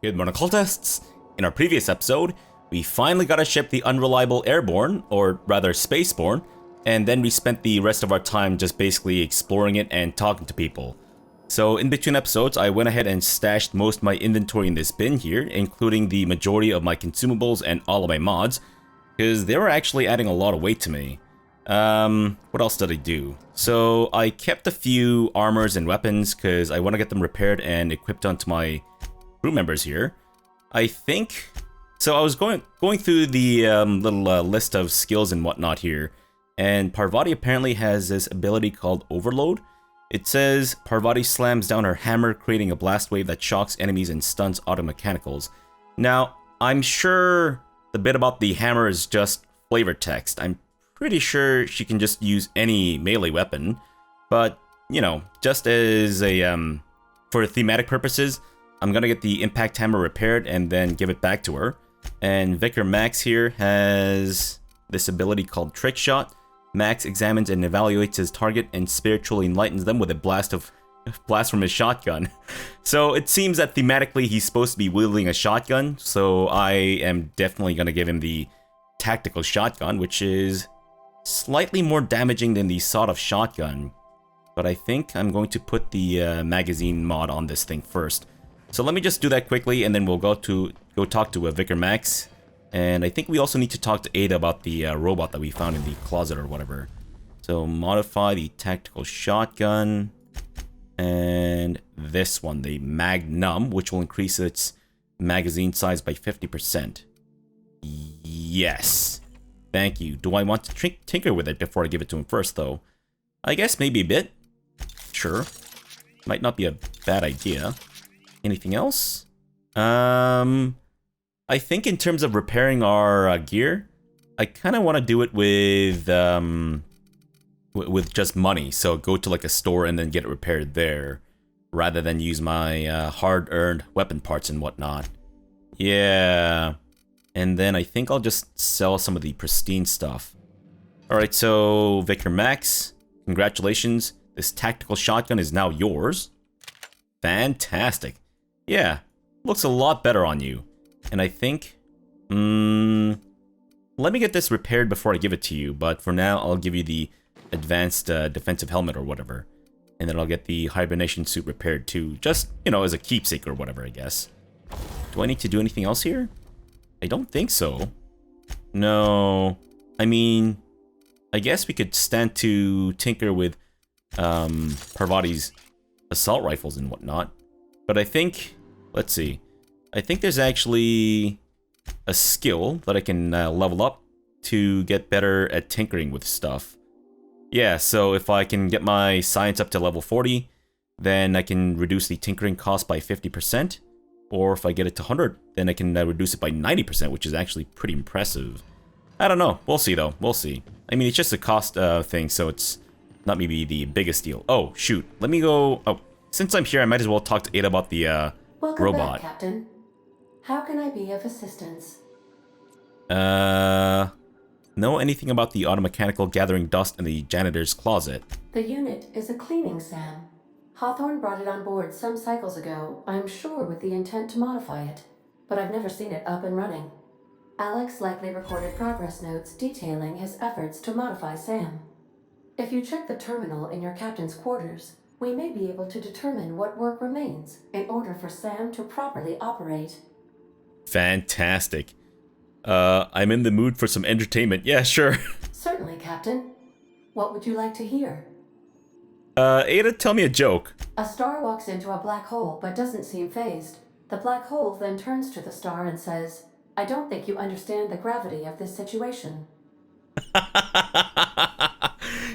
Good morning, cultists! In our previous episode, we finally got a ship, the Unreliable Airborne, or rather Spaceborne, and then we spent the rest of our time just basically exploring it and talking to people. So in between episodes, I went ahead and stashed most of my inventory in this bin here, including the majority of my consumables and all of my mods, because they were actually adding a lot of weight to me. What else did I do? So I kept a few armors and weapons because I want to get them repaired and equipped onto my crew members here. I think so. I was going through the little list of skills and whatnot here, and Parvati apparently has this ability called Overload. It says Parvati slams down her hammer, creating a blast wave that shocks enemies and stuns auto mechanicals. Now, I'm sure the bit about the hammer is just flavor text. I'm pretty sure she can just use any melee weapon, but you know, just as a for thematic purposes, I'm gonna get the impact hammer repaired and then give it back to her. And Vicar Max here has this ability called Trick Shot. Max examines and evaluates his target and spiritually enlightens them with a blast from his shotgun. So it seems that thematically he's supposed to be wielding a shotgun, so I am definitely gonna give him the tactical shotgun, which is slightly more damaging than the sawed-off shotgun. But I think I'm going to put the magazine mod on this thing first. So let me just do that quickly, and then we'll go talk to Vicar Max. And I think we also need to talk to Ada about the robot that we found in the closet or whatever. So modify the tactical shotgun. And this one, the Magnum, which will increase its magazine size by 50%. Yes. Thank you. Do I want to tinker with it before I give it to him first, though? I guess maybe a bit. Sure. Might not be a bad idea. Anything else? I think in terms of repairing our gear, I kind of want to do it with just money. So go to like a store and then get it repaired there, rather than use my hard-earned weapon parts and whatnot. Yeah. And then I think I'll just sell some of the pristine stuff. Alright, so Vicar Max, congratulations. This tactical shotgun is now yours. Fantastic. Yeah, looks a lot better on you. And I think, let me get this repaired before I give it to you, but for now I'll give you the advanced defensive helmet or whatever. And then I'll get the hibernation suit repaired too, just, you know, as a keepsake or whatever, I guess. Do I need to do anything else here? I don't think so. No. I mean, I guess we could stand to tinker with Parvati's assault rifles and whatnot. But I think, let's see. I think there's actually a skill that I can level up to get better at tinkering with stuff. Yeah, so if I can get my science up to level 40, then I can reduce the tinkering cost by 50%. Or if I get it to 100, then I can reduce it by 90%, which is actually pretty impressive. I don't know. We'll see, though. We'll see. I mean, it's just a cost thing, so it's not maybe the biggest deal. Oh, shoot. Let me go... Oh, since I'm here, I might as well talk to Ada about the Welcome robot. back, Captain. How can I be of assistance? Know anything about the automechanical gathering dust in the janitor's closet? The unit is a cleaning SAM. Hawthorne brought it on board some cycles ago, I'm sure with the intent to modify it, but I've never seen it up and running. Alex likely recorded progress notes detailing his efforts to modify SAM. If you check the terminal in your captain's quarters, we may be able to determine what work remains in order for SAM to properly operate. Fantastic. I'm in the mood for some entertainment. Yeah, sure. Certainly, Captain. What would you like to hear? Ada, tell me a joke. A star walks into a black hole but doesn't seem phased. The black hole then turns to the star and says, "I don't think you understand the gravity of this situation."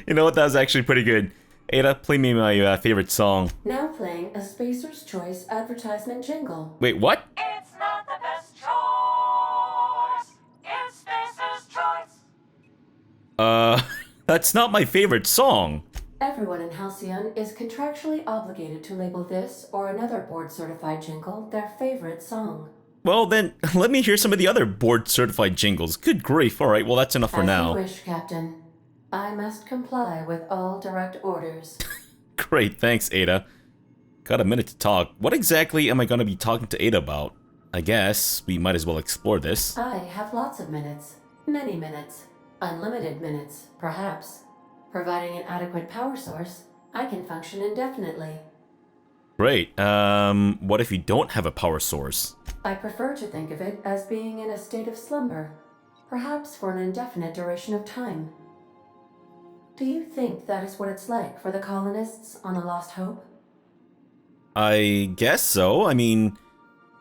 You know what? That was actually pretty good. Ada, play me my favorite song. Now playing a Spacer's Choice advertisement jingle. Wait, what? It's not the best choice. It's Spacer's choice. That's not my favorite song. Everyone in Halcyon is contractually obligated to label this or another board-certified jingle their favorite song. Well, then, let me hear some of the other board-certified jingles. Good grief. All right, well, that's enough for now. As you wish, Captain. I must comply with all direct orders. Great, thanks, Ada. Got a minute to talk. What exactly am I going to be talking to Ada about? I guess we might as well explore this. I have lots of minutes. Many minutes. Unlimited minutes, perhaps. Providing an adequate power source, I can function indefinitely. Great. What if you don't have a power source? I prefer to think of it as being in a state of slumber, perhaps for an indefinite duration of time. Do you think that is what it's like for the colonists on the Lost Hope? I guess so. I mean,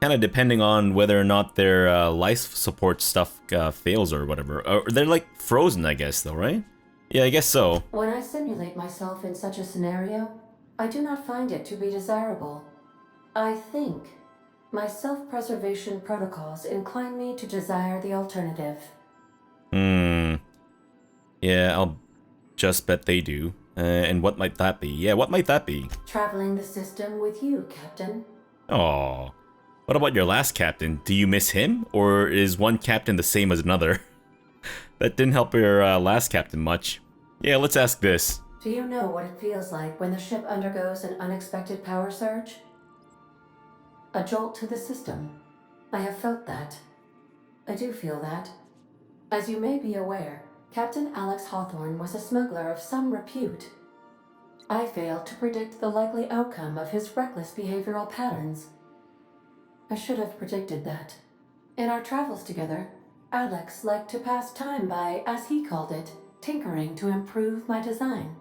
kind of depending on whether or not their life support stuff fails or whatever. Or they're like frozen, I guess, though, right? Yeah, I guess so. When I simulate myself in such a scenario, I do not find it to be desirable. I think my self-preservation protocols incline me to desire the alternative. Yeah, I'll just bet they do. And what might that be? Yeah, what might that be? Traveling the system with you, Captain. Aw. What about your last captain? Do you miss him? Or is one captain the same as another? That didn't help your last captain much. Yeah, let's ask this. Do you know what it feels like when the ship undergoes an unexpected power surge? A jolt to the system. I have felt that. I do feel that. As you may be aware, Captain Alex Hawthorne was a smuggler of some repute. I failed to predict the likely outcome of his reckless behavioral patterns. I should have predicted that. In our travels together, Alex liked to pass time by, as he called it, tinkering to improve my design.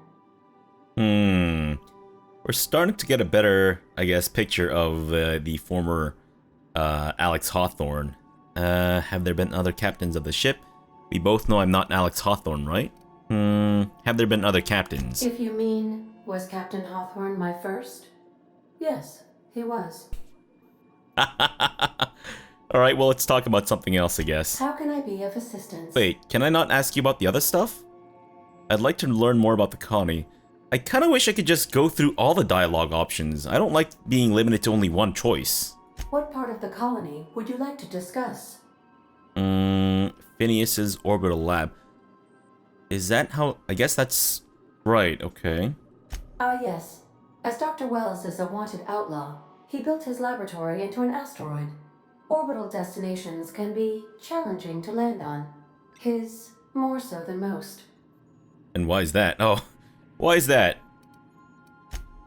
We're starting to get a better, I guess, picture of the former Alex Hawthorne. Have there been other captains of the ship? We both know I'm not Alex Hawthorne, right? Have there been other captains? If you mean, was Captain Hawthorne my first? Yes, he was. Alright, well, let's talk about something else, I guess. How can I be of assistance? Wait, can I not ask you about the other stuff? I'd like to learn more about the colony. I kinda wish I could just go through all the dialogue options. I don't like being limited to only one choice. What part of the colony would you like to discuss? Phineas's orbital lab. Is that how... I guess that's... Right, okay. Yes. As Dr. Welles is a wanted outlaw, he built his laboratory into an asteroid. Orbital destinations can be challenging to land on. His more so than most. And why is that? Oh, why is that?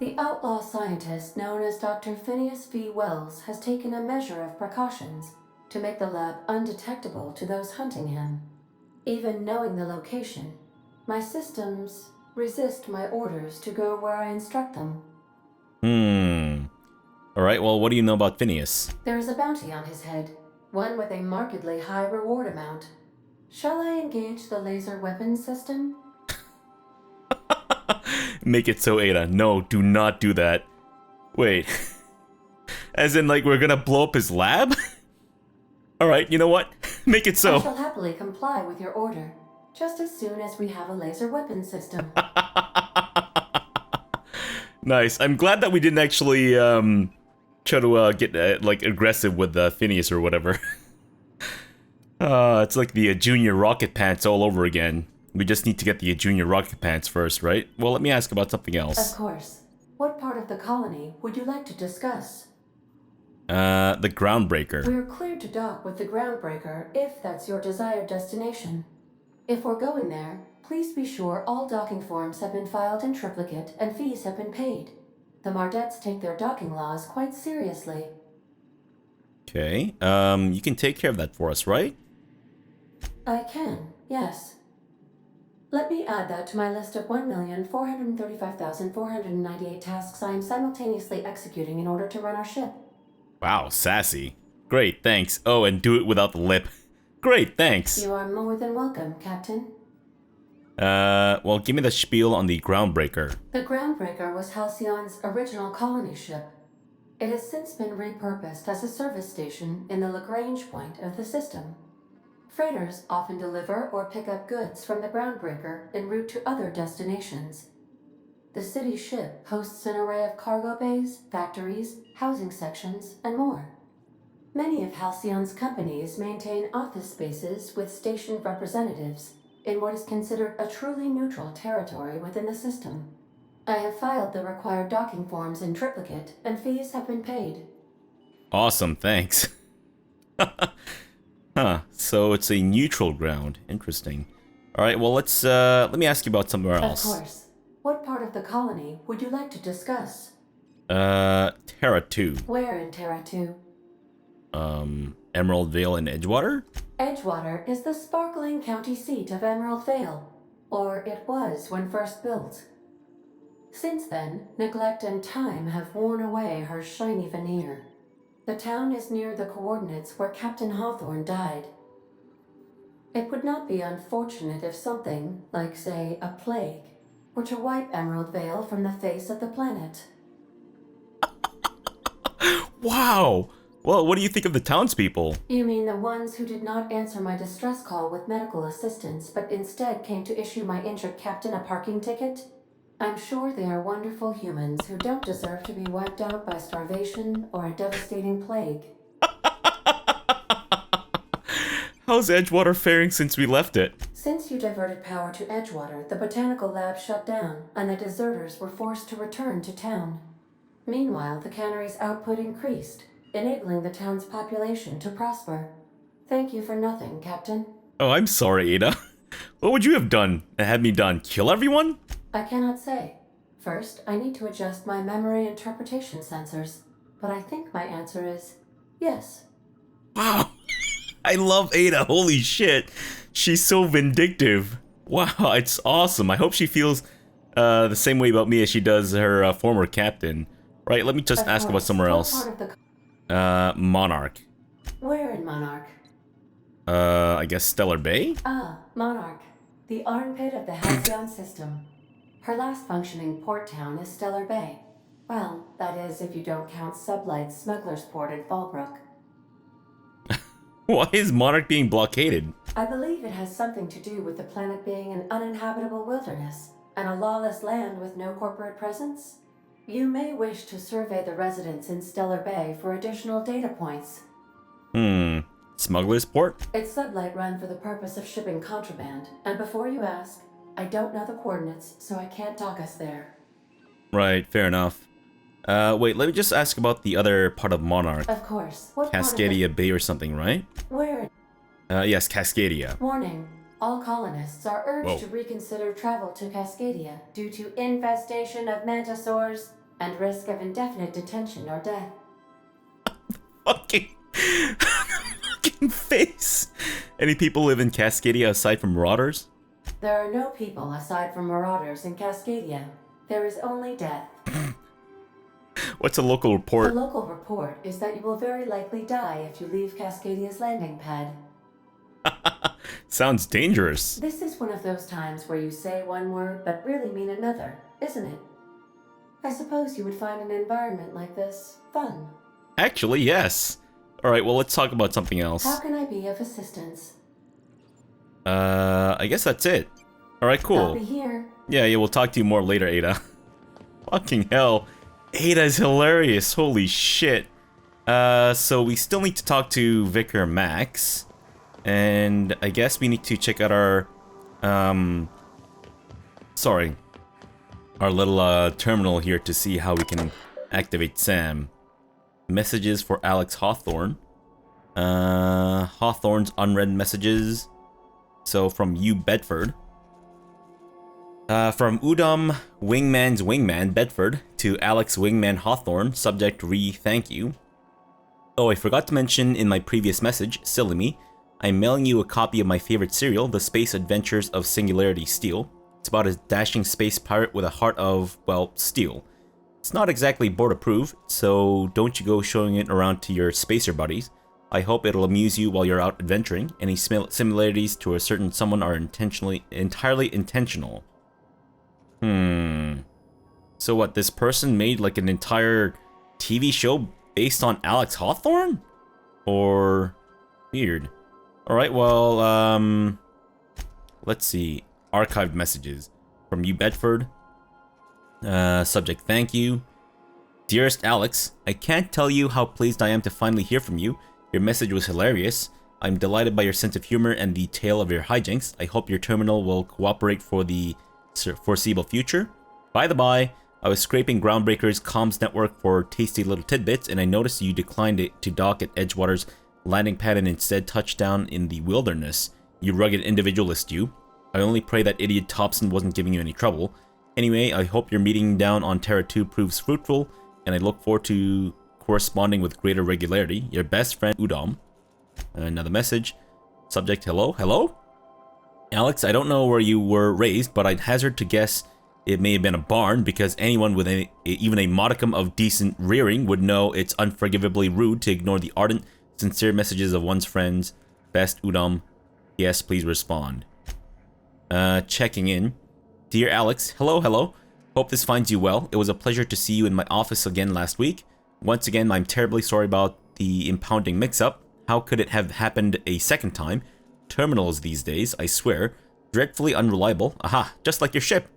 The outlaw scientist known as Dr. Phineas V. Welles has taken a measure of precautions to make the lab undetectable to those hunting him. Even knowing the location, my systems resist my orders to go where I instruct them. Alright, well, what do you know about Phineas? There is a bounty on his head, one with a markedly high reward amount. Shall I engage the laser weapon system? Make it so, Ada. No, do not do that. Wait. As in, like, we're gonna blow up his lab? Alright, you know what? Make it I so. shall happily comply with your order, just as soon as we have a laser weapon system. Nice. I'm glad that we didn't actually, try to, get, like, aggressive with Phineas or whatever. It's like the junior rocket pants all over again. We just need to get the junior rocket pants first, right? Well, let me ask about something else. Of course. What part of the colony would you like to discuss? The groundbreaker. We're cleared to dock with the groundbreaker if that's your desired destination. If we're going there, please be sure all docking forms have been filed in triplicate and fees have been paid. The Mardettes take their docking laws quite seriously. Okay, you can take care of that for us, right? I can, yes. Let me add that to my list of 1,435,498 tasks I am simultaneously executing in order to run our ship. Wow, sassy. Great, thanks. Oh, and do it without the lip. Great, thanks. You are more than welcome, Captain. Well, give me the spiel on the groundbreaker. The Groundbreaker was Halcyon's original colony ship. It has since been repurposed as a service station in the Lagrange point of the system. Freighters often deliver or pick up goods from the Groundbreaker en route to other destinations. The city ship hosts an array of cargo bays, factories, housing sections, and more. Many of Halcyon's companies maintain office spaces with stationed representatives in what is considered a truly neutral territory within the system. I have filed the required docking forms in triplicate, and fees have been paid. Awesome, thanks. Huh, so it's a neutral ground. Interesting. Alright, well let me ask you about somewhere Of else. course. What part of the colony would you like to discuss? Terra 2. Where in Terra 2? Emerald Vale and Edgewater? Edgewater is the sparkling county seat of Emerald Vale, or it was when first built. Since then, neglect and time have worn away her shiny veneer. The town is near the coordinates where Captain Hawthorne died. It would not be unfortunate if something, like say a plague, were to wipe Emerald Vale from the face of the planet. Wow! Well, what do you think of the townspeople? You mean the ones who did not answer my distress call with medical assistance, but instead came to issue my injured captain a parking ticket? I'm sure they are wonderful humans who don't deserve to be wiped out by starvation or a devastating plague. How's Edgewater faring since we left it? Since you diverted power to Edgewater, the botanical lab shut down, and the deserters were forced to return to town. Meanwhile, the cannery's output increased, enabling the town's population to prosper. Thank you for nothing, Captain. Oh, I'm sorry, Ada. What would you have done? Had me done? Kill everyone? I cannot say. First, I need to adjust my memory interpretation sensors, but I think my answer is yes. Wow. I love Ada. Holy shit. She's so vindictive. Wow, it's awesome. I hope she feels the same way about me as she does her former captain. Right, let me just Of ask about course. somewhere What else. part of the Monarch. Where in Monarch? I guess Stellar Bay? Ah, Monarch, the armpit of the Halcyon system. Her last functioning port town is Stellar Bay. Well, that is if you don't count Sublight's Smuggler's Port in Fallbrook. Why is Monarch being blockaded? I believe it has something to do with the planet being an uninhabitable wilderness and a lawless land with no corporate presence. You may wish to survey the residents in Stellar Bay for additional data points. Smuggler's Port? It's Sublight run for the purpose of shipping contraband, and before you ask, I don't know the coordinates, so I can't dock us there. Right, fair enough. Wait, let me just ask about the other part of Monarch. Of course. What Cascadia Bay or something, right? Where? Yes, Cascadia. Warning. All colonists are urged Whoa. to reconsider travel to Cascadia due to infestation of mantisaurs and risk of indefinite detention or death. Fucking... fucking face! Any people live in Cascadia aside from marauders? There are no people aside from marauders in Cascadia. There is only death. What's a local The report? local report is that you will very likely die if you leave Cascadia's landing pad. Sounds dangerous. This is one of those times where you say one word but really mean another, isn't it? I suppose you would find an environment like this fun. Actually, yes. Alright, well, let's talk about something else. How can I be of assistance? I guess that's it. Alright, I'll cool. be here. Yeah, we'll talk to you more later, Ada. Fucking hell. Ada is hilarious. Holy shit. So we still need to talk to Vicar Max. And I guess we need to check out our, our little, terminal here to see how we can activate Sam. Messages for Alex Hawthorne. Hawthorne's unread messages. So from you, Bedford. From Udom Wingman's Wingman, Bedford, to Alex Wingman Hawthorne, subject re thank you. Oh, I forgot to mention in my previous message, silly me, I'm mailing you a copy of my favorite serial, The Space Adventures of Singularity Steel. It's about a dashing space pirate with a heart of, well, steel. It's not exactly board approved, so don't you go showing it around to your spacer buddies. I hope it'll amuse you while you're out adventuring. Any similarities to a certain someone are entirely intentional. So what, this person made like an entire TV show based on Alex Hawthorne? Or... weird. Alright, well, let's see. Archived messages. From you, Bedford. Subject, thank you. Dearest Alex, I can't tell you how pleased I am to finally hear from you. Your message was hilarious. I'm delighted by your sense of humor and the tale of your hijinks. I hope your terminal will cooperate for the foreseeable future. By the by, I was scraping Groundbreaker's comms network for tasty little tidbits, and I noticed you declined to dock at Edgewater's landing pad and instead touched down in the wilderness. You rugged individualist, you. I only pray that idiot Thompson wasn't giving you any trouble. Anyway, I hope your meeting down on Terra 2 proves fruitful, and I look forward to corresponding with greater regularity. Your best friend, Udom. Another message. Subject, hello? Hello? Alex, I don't know where you were raised, but I'd hazard to guess it may have been a barn, because anyone with even a modicum of decent rearing would know it's unforgivably rude to ignore the ardent, sincere messages of one's friends. Best, Udom. Yes, please respond. Checking in. Dear Alex, hello. Hope this finds you well. It was a pleasure to see you in my office again last week. Once again, I'm terribly sorry about the impounding mix-up. How could it have happened a second time? Terminals these days, I swear. Dreadfully unreliable. Aha, just like your ship.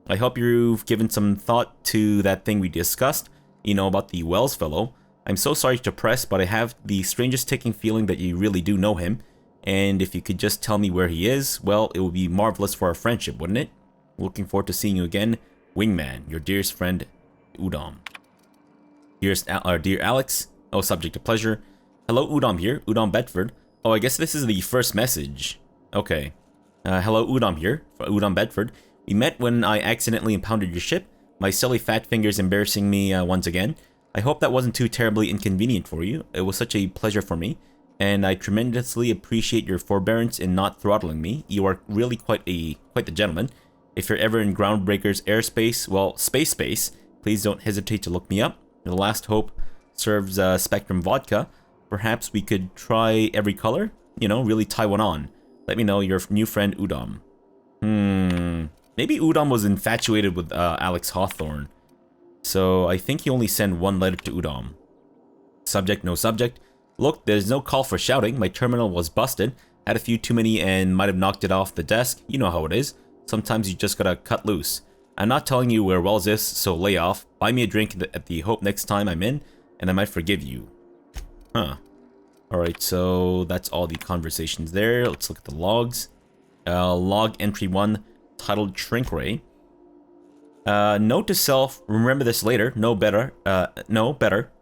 I hope you've given some thought to that thing we discussed. You know, about the Welles fellow. I'm so sorry to press, but I have the strangest ticking feeling that you really do know him. And if you could just tell me where he is, well, it would be marvelous for our friendship, wouldn't it? Looking forward to seeing you again. Wingman, your dearest friend, Udom. Dear Alex. Oh, subject to pleasure. Hello, Udom here. Udom Bedford. Oh, I guess this is the first message. Okay. Hello, Udom here. Udom Bedford. We met when I accidentally impounded your ship. My silly fat fingers embarrassing me once again. I hope that wasn't too terribly inconvenient for you. It was such a pleasure for me. And I tremendously appreciate your forbearance in not throttling me. You are really quite the gentleman. If you're ever in Groundbreaker's airspace, well, space, please don't hesitate to look me up. The Last Hope serves Spectrum vodka. Perhaps we could try every color? You know, really tie one on. Let me know, your new friend Udom. Maybe Udom was infatuated with Alex Hawthorne. So I think he only sent one letter to Udom. Subject, no subject. Look, there's no call for shouting. My terminal was busted. Had a few too many and might have knocked it off the desk. You know how it is. Sometimes you just gotta cut loose. I'm not telling you where Welles is, so lay off. Buy me a drink at the Hope next time I'm in, and I might forgive you. Huh. Alright, so that's all the conversations there. Let's look at the logs. Log entry 1, titled Shrink Ray. Note to self, remember this later. No better.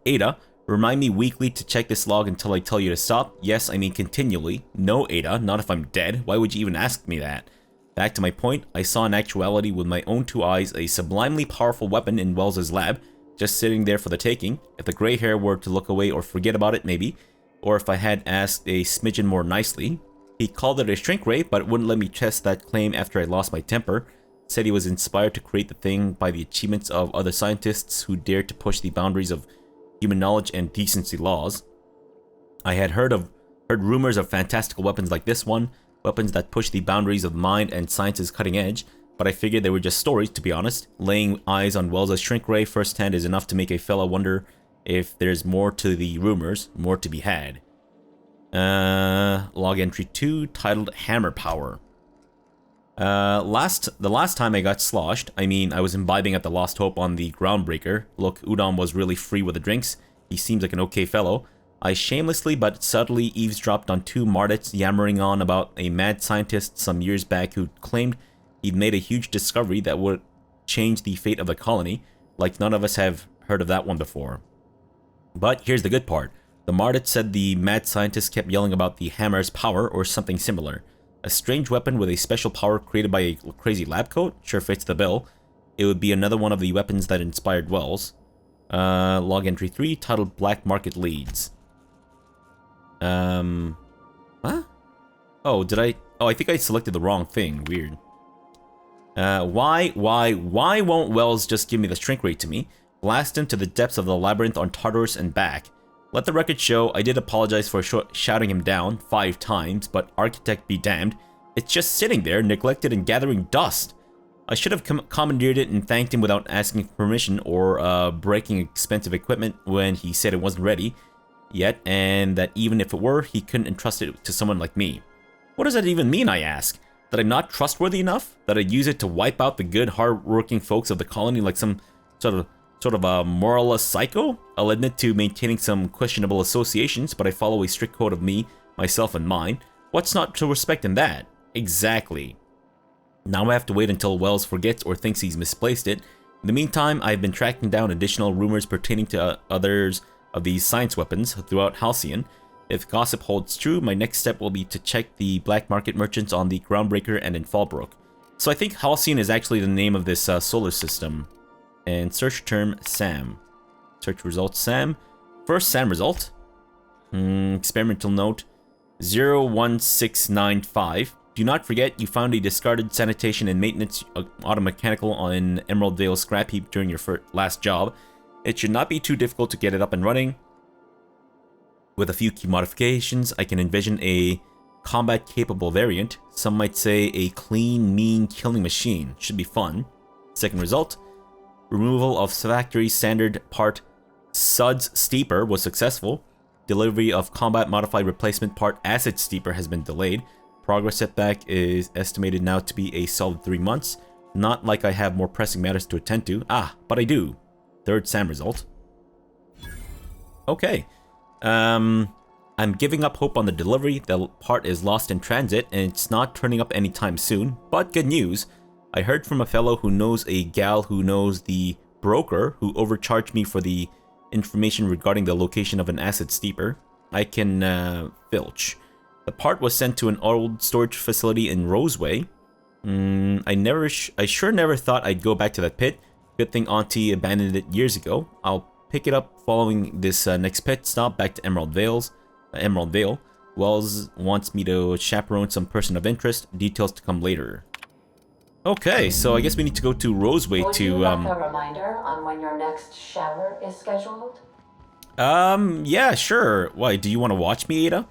Ada, remind me weekly to check this log until I tell you to stop. Yes, I mean continually. No, Ada, not if I'm dead. Why would you even ask me that? Back to my point, I saw in actuality with my own two eyes a sublimely powerful weapon in Wells's lab, just sitting there for the taking. If the gray hair were to look away or forget about it, maybe. Or if I had asked a smidgen more nicely. He called it a shrink ray, but wouldn't let me test that claim after I lost my temper. Said he was inspired to create the thing by the achievements of other scientists who dared to push the boundaries of human knowledge and decency laws. I had heard rumors of fantastical weapons like this one, weapons that push the boundaries of mind and science's cutting edge, but I figured they were just stories, to be honest. Laying eyes on Wells's shrink ray firsthand is enough to make a fellow wonder if there's more to the rumors, more to be had. Log entry 2, titled Hammer Power. The last time I got sloshed, I mean, I was imbibing at the Lost Hope on the Groundbreaker. Look, Udom was really free with the drinks. He seems like an okay fellow. I shamelessly but subtly eavesdropped on two Mardits yammering on about a mad scientist some years back who claimed he'd made a huge discovery that would change the fate of the colony, like none of us have heard of that one before. But here's the good part. The Mardit said the mad scientist kept yelling about the hammer's power or something similar. A strange weapon with a special power created by a crazy lab coat? Sure fits the bill. It would be another one of the weapons that inspired Welles. Log entry 3, titled Black Market Leads. Huh? Oh, I think I selected the wrong thing. Weird. Why won't Welles just give me the shrink rate to me? Blast him to the depths of the labyrinth on Tartarus and back. Let the record show I did apologize for shouting him down 5 times, but architect be damned. It's just sitting there, neglected and gathering dust. I should have commandeered it and thanked him without asking for permission or breaking expensive equipment when he said it wasn't ready yet, and that even if it were, he couldn't entrust it to someone like me. What does that even mean, I ask? That I'm not trustworthy enough? That I use it to wipe out the good, hard-working folks of the colony like some sort of a moralist psycho? I'll admit to maintaining some questionable associations, but I follow a strict code of me, myself, and mine. What's not to respect in that? Exactly. Now I have to wait until Welles forgets or thinks he's misplaced it. In the meantime, I've been tracking down additional rumors pertaining to others of these science weapons throughout Halcyon. If gossip holds true, my next step will be to check the black market merchants on the Groundbreaker and in Fallbrook. So I think Halcyon is actually the name of this solar system. And search term Sam. Search results Sam. First Sam result. Experimental note 01695. Do not forget you found a discarded sanitation and maintenance automechanical on Emerald Vale scrap heap during your last job. It should not be too difficult to get it up and running. With a few key modifications, I can envision a combat-capable variant. Some might say a clean, mean killing machine. Should be fun. Second result, removal of factory standard part Suds Steeper was successful. Delivery of combat-modified replacement part Acid Steeper has been delayed. Progress setback is estimated now to be a solid 3 months. Not like I have more pressing matters to attend to. But I do. Third SAM result. Okay. I'm giving up hope on the delivery. The part is lost in transit and it's not turning up anytime soon. But good news. I heard from a fellow who knows a gal who knows the broker who overcharged me for the information regarding the location of an acid steeper. I can filch. The part was sent to an old storage facility in Roseway. I sure never thought I'd go back to that pit. Good thing Auntie abandoned it years ago. I'll pick it up following this next pit stop back to Emerald Vale. Wells wants me to chaperone some person of interest. Details to come later. Okay, so I guess we need to go to Roseway Would to you like a reminder on when your next shower is scheduled? Yeah, sure. Why, do you want to watch me, Ada?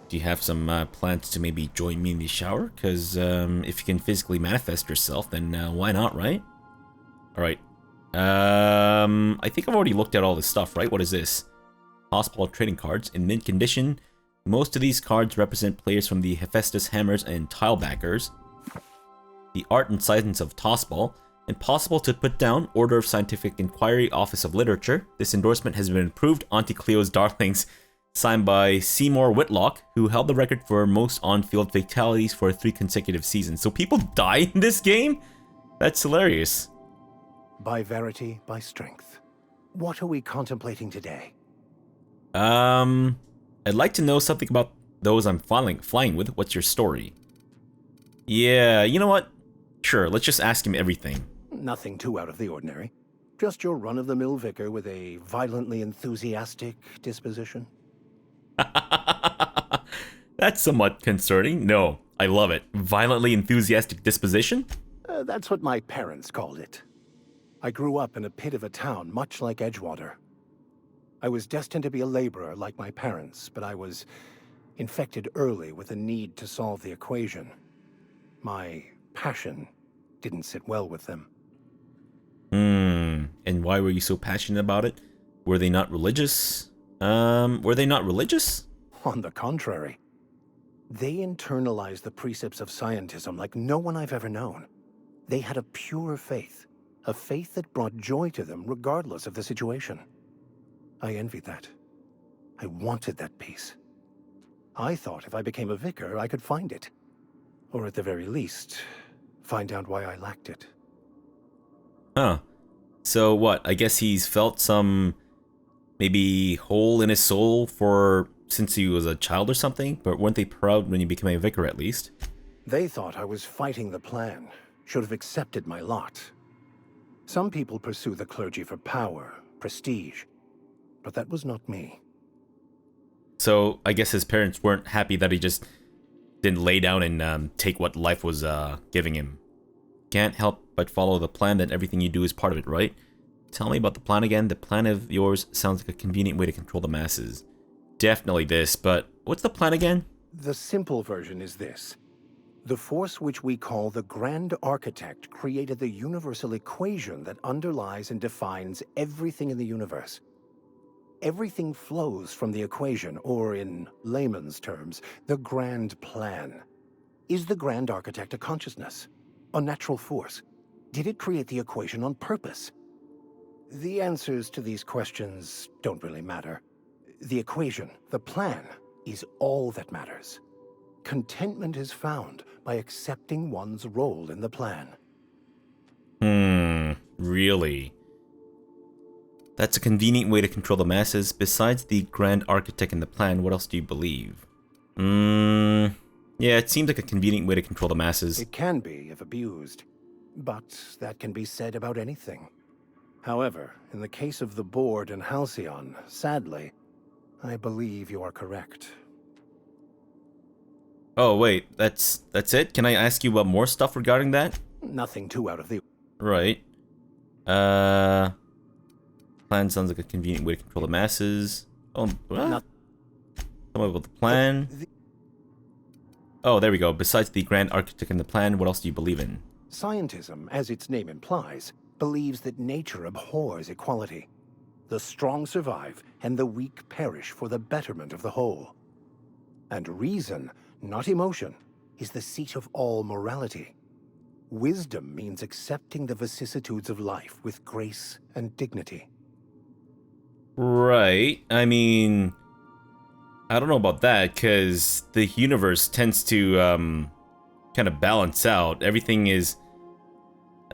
Do you have some plans to maybe join me in the shower? Because if you can physically manifest yourself, then why not, right? Alright. I think I've already looked at all this stuff, right? What is this? Hospital trading cards in mint condition. Most of these cards represent players from the Hephaestus Hammers and Tilebackers. The Art and Science of Tossball. Impossible to put down. Order of Scientific Inquiry, Office of Literature. This endorsement has been approved. Auntie Cleo's Darlings. Signed by Seymour Whitlock, who held the record for most on-field fatalities for 3 consecutive seasons. So people die in this game? That's hilarious. By verity, by strength. What are we contemplating today? I'd like to know something about those I'm flying with. What's your story? Yeah, you know what? Sure, let's just ask him everything. Nothing too out of the ordinary. Just your run-of-the-mill vicar with a violently enthusiastic disposition. That's somewhat concerning. No, I love it. Violently enthusiastic disposition? That's what my parents called it. I grew up in a pit of a town much like Edgewater. I was destined to be a laborer like my parents, but I was infected early with a need to solve the equation. My passion didn't sit well with them. And why were you so passionate about it? Were they not religious? Were they not religious? On the contrary. They internalized the precepts of scientism like no one I've ever known. They had a pure faith, a faith that brought joy to them regardless of the situation. I envied that. I wanted that peace. I thought if I became a vicar, I could find it. Or at the very least, find out why I lacked it. Huh. So what? I guess he's felt some maybe hole in his soul since he was a child or something? But weren't they proud when he became a vicar at least? They thought I was fighting the plan, should have accepted my lot. Some people pursue the clergy for power, prestige, but that was not me. So I guess his parents weren't happy that he just didn't lay down and take what life was giving him. Can't help but follow the plan, that everything you do is part of it, right? Tell me about the plan again. The plan of yours sounds like a convenient way to control the masses. Definitely this, but what's the plan again? The simple version is this. The force which we call the Grand Architect created the universal equation that underlies and defines everything in the universe. Everything flows from the equation, or in layman's terms, the grand plan. Is the Grand Architect a consciousness? A natural force? Did it create the equation on purpose? The answers to these questions don't really matter. The equation, the plan, is all that matters. Contentment is found by accepting one's role in the plan. Really? That's a convenient way to control the masses. Besides the grand architect and the plan, what else do you believe? Yeah, it seems like a convenient way to control the masses. It can be if abused, but that can be said about anything. However, in the case of the board and Halcyon, sadly, I believe you are correct. Oh wait, that's it? Can I ask you about more stuff regarding that? Nothing too out of the... Right. Plan sounds like a convenient way to control the masses. Oh, what? Tell me about the plan. Oh, there we go. Besides the grand architect and the plan, what else do you believe in? Scientism, as its name implies, believes that nature abhors equality. The strong survive, and the weak perish for the betterment of the whole. And reason, not emotion, is the seat of all morality. Wisdom means accepting the vicissitudes of life with grace and dignity. Right. I mean, I don't know about that, because the universe tends to kind of balance out. Everything is,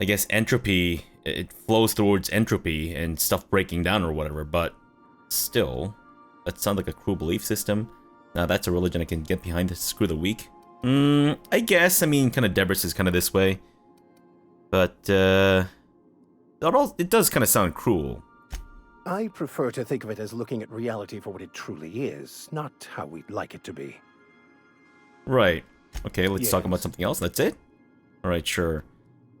I guess, entropy. It flows towards entropy and stuff breaking down or whatever, but still, that sounds like a cruel belief system. Now that's a religion I can get behind to screw the weak. I guess, I mean, kind of Debris is kind of this way. But, it does kind of sound cruel. I prefer to think of it as looking at reality for what it truly is, not how we'd like it to be. Right. Okay, let's talk Yes. about something else. That's it? Alright, sure.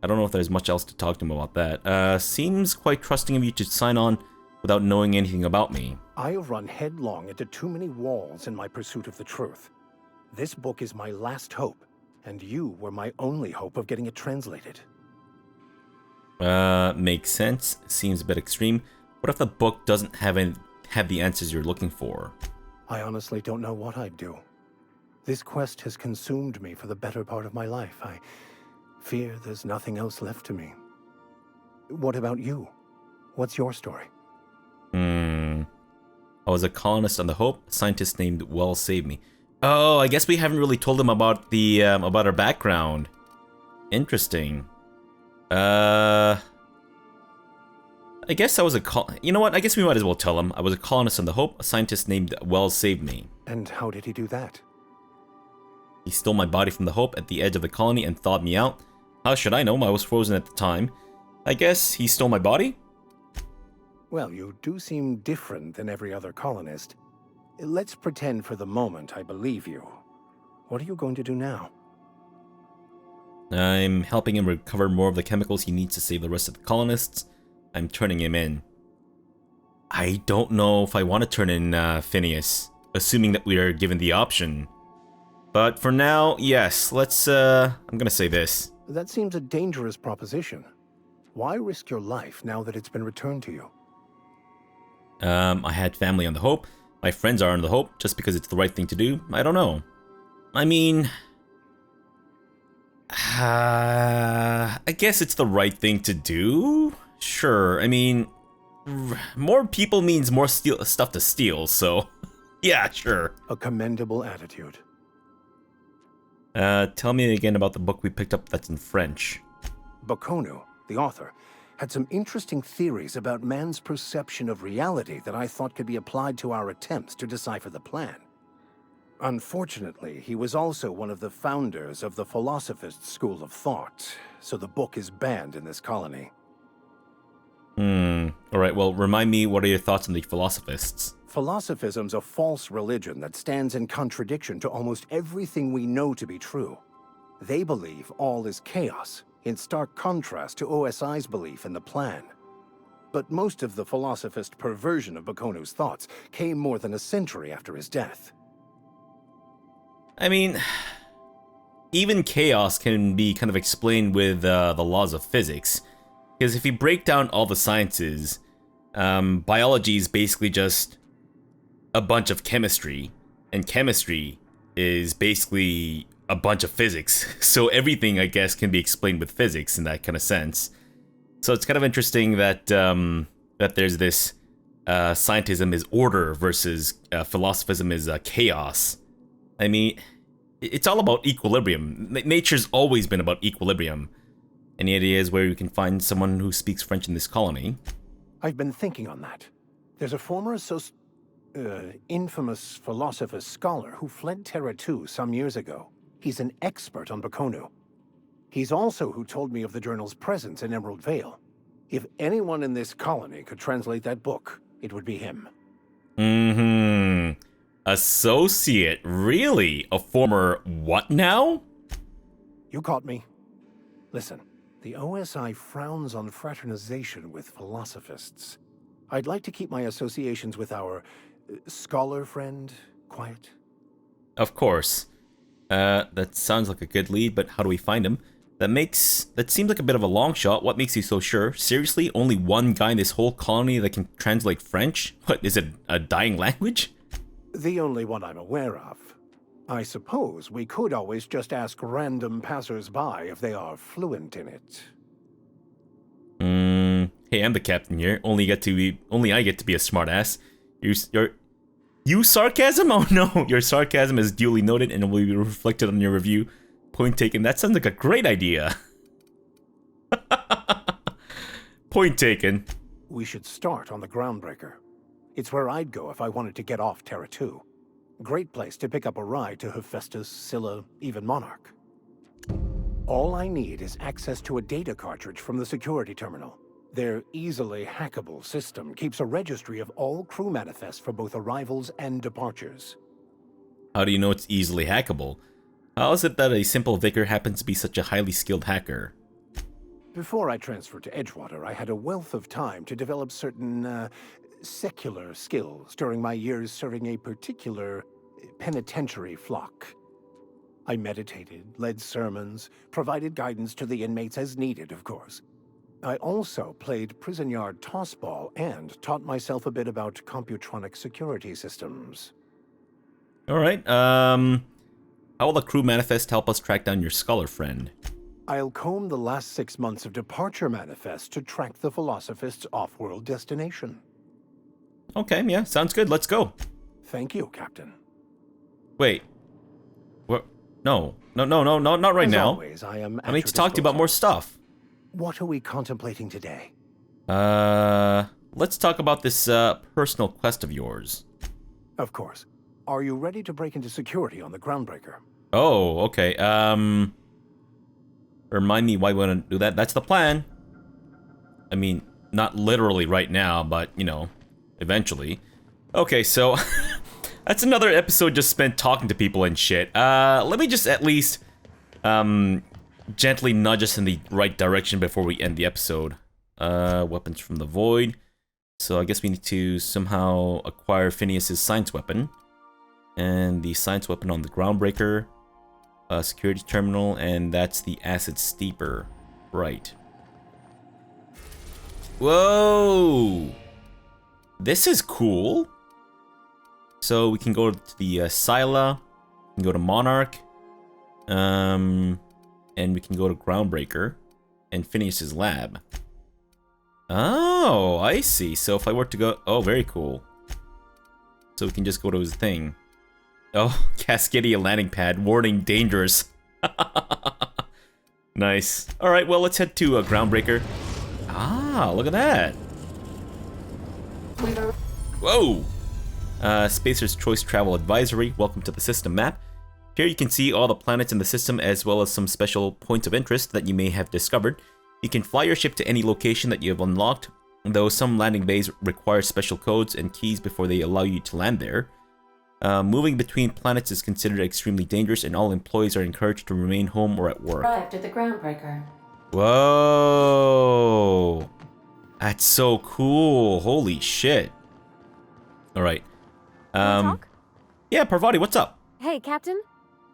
I don't know if there's much else to talk to him about that. Seems quite trusting of you to sign on without knowing anything about me. I have run headlong into too many walls in my pursuit of the truth. This book is my last hope, and you were my only hope of getting it translated. Makes sense. Seems a bit extreme. What if the book doesn't have the answers you're looking for? I honestly don't know what I'd do. This quest has consumed me for the better part of my life. I fear there's nothing else left to me. What about you? What's your story? I was a colonist on the Hope. A scientist named Welles saved me. Oh, I guess we haven't really told him about the about our background. Interesting. I guess I was you know what? I guess we might as well tell him. I was a colonist on the Hope. A scientist named Welles saved me. And how did he do that? He stole my body from the Hope at the edge of the colony and thawed me out. How should I know? I was frozen at the time. I guess he stole my body? Well, you do seem different than every other colonist. Let's pretend for the moment I believe you. What are you going to do now? I'm helping him recover more of the chemicals he needs to save the rest of the colonists. I'm turning him in. I don't know if I want to turn in Phineas, assuming that we are given the option. But for now, yes, let's, I'm gonna say this. That seems a dangerous proposition. Why risk your life now that it's been returned to you? I had family on the Hope. My friends are on the Hope. Just because it's the right thing to do, I don't know. I mean, I guess it's the right thing to do? Sure, I mean, more people means more stuff to steal, so yeah, sure. A commendable attitude. Tell me again about the book we picked up that's in French. Baconu, the author, had some interesting theories about man's perception of reality that I thought could be applied to our attempts to decipher the plan. Unfortunately, he was also one of the founders of the Philosophist school of thought, so the book is banned in this colony. Alright, well, remind me, what are your thoughts on the Philosophists? Philosophism's a false religion that stands in contradiction to almost everything we know to be true. They believe all is chaos, in stark contrast to OSI's belief in the plan. But most of the Philosophist perversion of Bakonu's thoughts came more than a century after his death. I mean, even chaos can be kind of explained with the laws of physics. Because if you break down all the sciences, biology is basically just a bunch of chemistry, and chemistry is basically a bunch of physics. So everything, I guess, can be explained with physics in that kind of sense. So it's kind of interesting that that there's this scientism is order versus philosophism is chaos. I mean, it's all about equilibrium. Nature's always been about equilibrium. Any ideas where you can find someone who speaks French in this colony? I've been thinking on that. There's a former infamous philosopher scholar who fled Terra 2 some years ago. He's an expert on Bakonu. He's also who told me of the journal's presence in Emerald Vale. If anyone in this colony could translate that book, it would be him. Mm-hmm. Associate? Really? A former what now? You caught me. Listen, the OSI frowns on fraternization with philosophists. I'd like to keep my associations with our scholar friend quiet. Of course. That sounds like a good lead, but how do we find him? That seems like a bit of a long shot. What makes you so sure? Seriously? Only one guy in this whole colony that can translate French? What, is it a dying language? The only one I'm aware of. I suppose we could always just ask random passers-by if they are fluent in it. Hey, I'm the captain here. Only I get to be a smartass. You sarcasm? Oh no, your sarcasm is duly noted and will be reflected on your review. Point taken. That sounds like a great idea. Point taken. We should start on the Groundbreaker. It's where I'd go if I wanted to get off Terra 2. Great place to pick up a ride to Hephaestus, Scylla, even Monarch. All I need is access to a data cartridge from the security terminal. Their easily hackable system keeps a registry of all crew manifests for both arrivals and departures. How do you know it's easily hackable? How is it that a simple vicar happens to be such a highly skilled hacker? Before I transferred to Edgewater, I had a wealth of time to develop certain, secular skills during my years serving a particular penitentiary flock. I meditated, led sermons, provided guidance to the inmates as needed, of course. I also played prison yard tossball and taught myself a bit about computronic security systems. Alright, how will the crew manifest help us track down your scholar friend? I'll comb the last 6 months of departure manifest to track the Philosophist's off-world destination. Okay, yeah, sounds good. Let's go. Thank you, Captain. Wait. What? No, not right As now. always, I need to talk to you about more stuff. What are we contemplating today? Let's talk about this, personal quest of yours. Of course. Are you ready to break into security on the Groundbreaker? Oh, okay, remind me why we want to do that. That's the plan. I mean, not literally right now, but, you know, eventually. Okay, so that's another episode just spent talking to people and shit. Let me just at least, gently nudge us in the right direction before we end the episode. Weapons from the void. So I guess we need to somehow acquire Phineas's science weapon. And the science weapon on the Groundbreaker. Security terminal, and that's the acid steeper. Right. Whoa! This is cool. So we can go to the Scylla, we can go to Monarch, and we can go to Groundbreaker and Phineas's lab. Oh, I see. So if I were to go, oh, very cool. So we can just go to his thing. Oh, Cascadia landing pad. Warning, dangerous. Nice. Alright, well, let's head to Groundbreaker. Ah, look at that. Whoa! Spacer's Choice Travel Advisory. Welcome to the system map. Here you can see all the planets in the system as well as some special points of interest that you may have discovered. You can fly your ship to any location that you have unlocked, though some landing bays require special codes and keys before they allow you to land there. Moving between planets is considered extremely dangerous and all employees are encouraged to remain home or at work. Arrived at the Groundbreaker. Whoa! That's so cool. Holy shit. Alright. Talk? Yeah, Parvati, what's up? Hey, Captain.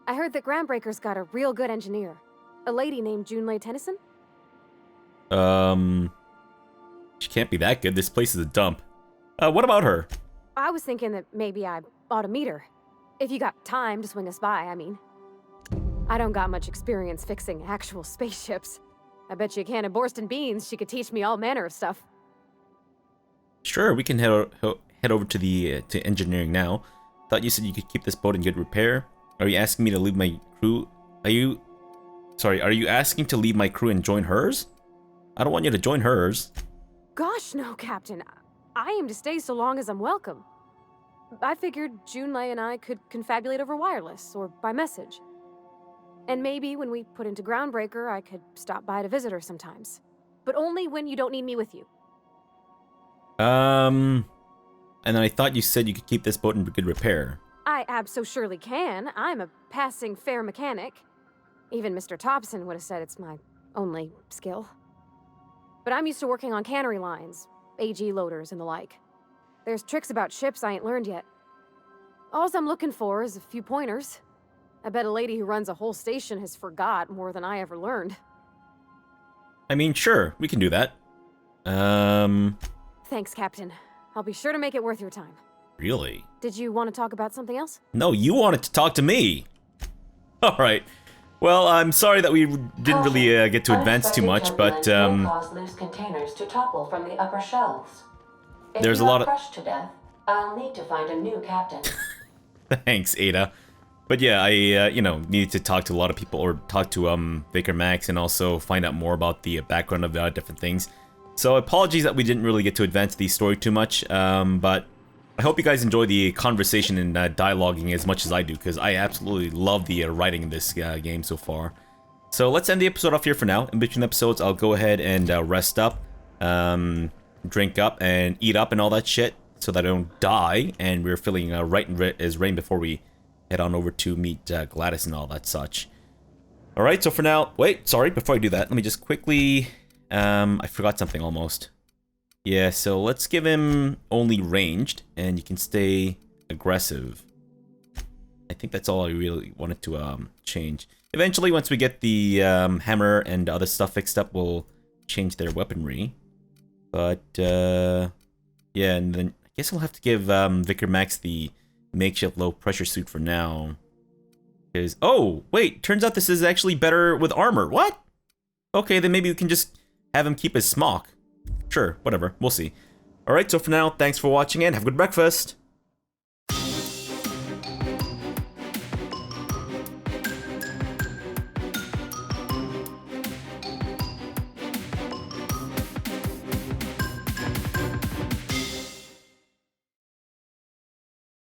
I heard that Groundbreaker's got a real good engineer. A lady named Junlei Tennyson? She can't be that good. This place is a dump. What about her? I was thinking that maybe I ought to meet her. If you got time to swing us by, I mean. I don't got much experience fixing actual spaceships. I bet you a can of Borston beans she could teach me all manner of stuff. Sure, we can head over to the to engineering now. Thought you said you could keep this boat in good repair. Are you asking me to leave my crew? Are you asking to leave my crew and join hers? I don't want you to join hers. gosh, no, Captain. I aim to stay so long as I'm welcome. I figured Junlei and I could confabulate over wireless or by message. And maybe when we put into Groundbreaker, I could stop by to visit her sometimes. But only when you don't need me with you. And I thought you said you could keep this boat in good repair. I abso-surely can. I'm a passing fair mechanic. Even Mr. Thompson would have said it's my only skill. But I'm used to working on cannery lines, AG loaders and the like. There's tricks about ships I ain't learned yet. All I'm looking for is a few pointers. I bet a lady who runs a whole station has forgot more than I ever learned. I mean, sure, we can do that. Thanks, Captain. I'll be sure to make it worth your time. Really? Did you want to talk about something else? No, you wanted to talk to me. Alright. Well, I'm sorry that we didn't really get to advance too much, but may cause loose containers to topple from the upper shelves. If there's a you lot are of... crushed to death, I'll need to find a new captain. Thanks, Ada. But yeah, I, you know, needed to talk to a lot of people, or talk to, Vicar Max, and also find out more about the background of different things. So apologies that we didn't really get to advance the story too much, but I hope you guys enjoy the conversation and dialoguing as much as I do, because I absolutely love the writing in this game so far. So let's end the episode off here for now. In between episodes, I'll go ahead and rest up, drink up, and eat up and all that shit, so that I don't die, and we're feeling right as rain before we head on over to meet Gladys and all that such. Alright, so for now... Wait, sorry, before I do that, let me just quickly... I forgot something almost. Yeah, so let's give him only ranged, and you can stay aggressive. I think that's all I really wanted to change. Eventually, once we get the hammer and other stuff fixed up, we'll change their weaponry. But, yeah, and then I guess we'll have to give Vicar Max the makeshift low-pressure suit for now. Because, oh, wait, turns out this is actually better with armor. What? Okay, then maybe we can just have him keep his smock. Sure, whatever, we'll see. Alright, so for now, thanks for watching and have a good breakfast!